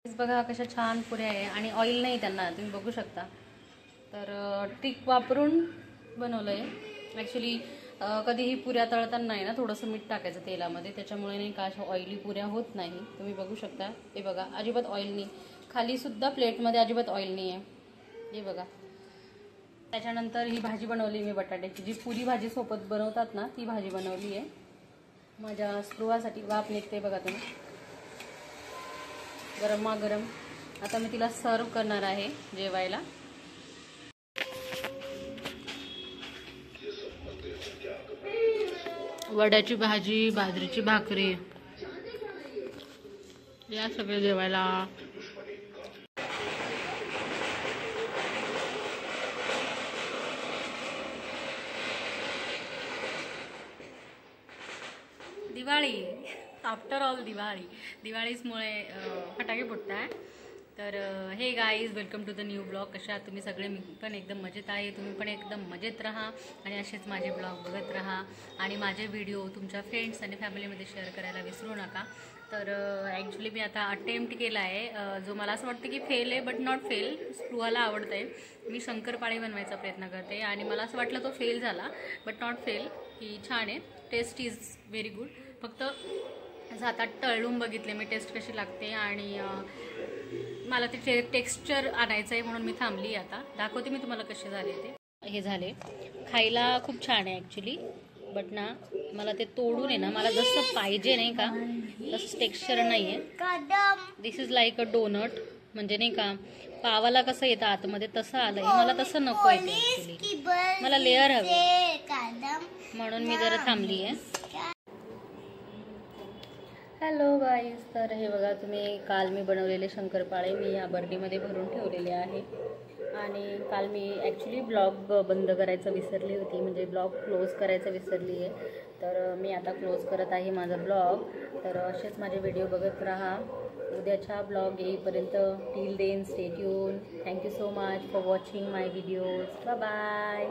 बघा कशा छान पुऱ्या आहे आणि ऑइल नाही त्यांना, तुम्ही बघू शकता. तर ट्रिक वापरून बनवलं आहे. ॲक्च्युली कधीही पुऱ्या तळताना नाही ना थोडंसं मीठ टाकायचं तेलामध्ये, त्याच्यामुळे नाही का अशा ऑइली पुऱ्या होत नाही. तुम्ही बघू शकता, हे बघा अजिबात ऑइल नाही, खालीसुद्धा प्लेटमध्ये अजिबात ऑइल नाही आहे, हे बघा. त्याच्यानंतर ही भाजी बनवली मी बटाट्याची, जी पुरी भाजी सोबत बनवतात ना ती भाजी बनवली आहे माझ्या स्पृहासाठी. वाफ निघते बघा तुम्ही, गरमागरम. आता मी तिला सर्व करणार आहे जेवायला. वड्याची भाजी, बाजरीची भाकरी, या सगळे जेवायला. दिवाळी, आफ्टर ऑल दिवाळीचमुळे फटाके फुटताय. तर हे guys, welcome to the new blog. कशा तुम्ही सगळे? मी पण एकदम मजेत आहे, तुम्ही पण एकदम मजेत राहा आणि असेच माझे ब्लॉग बघत राहा आणि माझे व्हिडिओ तुमच्या फ्रेंड्स आणि फॅमिलीमध्ये शेअर करायला विसरू नका. तर ॲक्च्युली मी आता अटेम्प्ट केला आहे, जो मला असं वाटतं की फेल आहे, बट नॉट फेल. स्पृहाला आवडतं आहे. मी शंकरपाळी बनवायचा प्रयत्न करते आणि मला असं वाटलं तो फेल झाला, बट नॉट फेल, की छान आहे. Taste is very good. फक्त 7-8 तळून बघितले मी टेस्ट कशी लागते आणि मला ते टेक्स्चर आणायचं आहे म्हणून मी थांबली. आता दाखवते मी तुम्हाला कसे झाले ते. हे झाले, खायला खूप छान आहे ॲक्च्युली, बट ना मला ते तोडून आहे ना, मला जसं पाहिजे नाही का तसं टेक्स्चर नाही आहे. दिस इज लाईक अ डोनट, म्हणजे नाही का पावाला कसं येतं आतमध्ये तसं आलं आहे. मला तसं नको आहे ते ॲक्च्युली, मला लेअर हवे म्हणून मी जरा थांबली आहे. हॅलो गाईज, तर हे बघा तुम्ही, काल मी बनवलेले शंकरपाळे मी या बर्डीमध्ये भरून ठेवलेले आहे. आणि काल मी ॲक्च्युली ब्लॉग बंद करायचं विसरली होती, म्हणजे ब्लॉग क्लोज करायचं विसरली आहे. तर मी आता क्लोज करत आहे माझा ब्लॉग. तर असेच माझे व्हिडिओ बघत राहा उद्याच्या ब्लॉग येईपर्यंत. Till then stay tune. Thank you so much for watching my videos. Bye bye.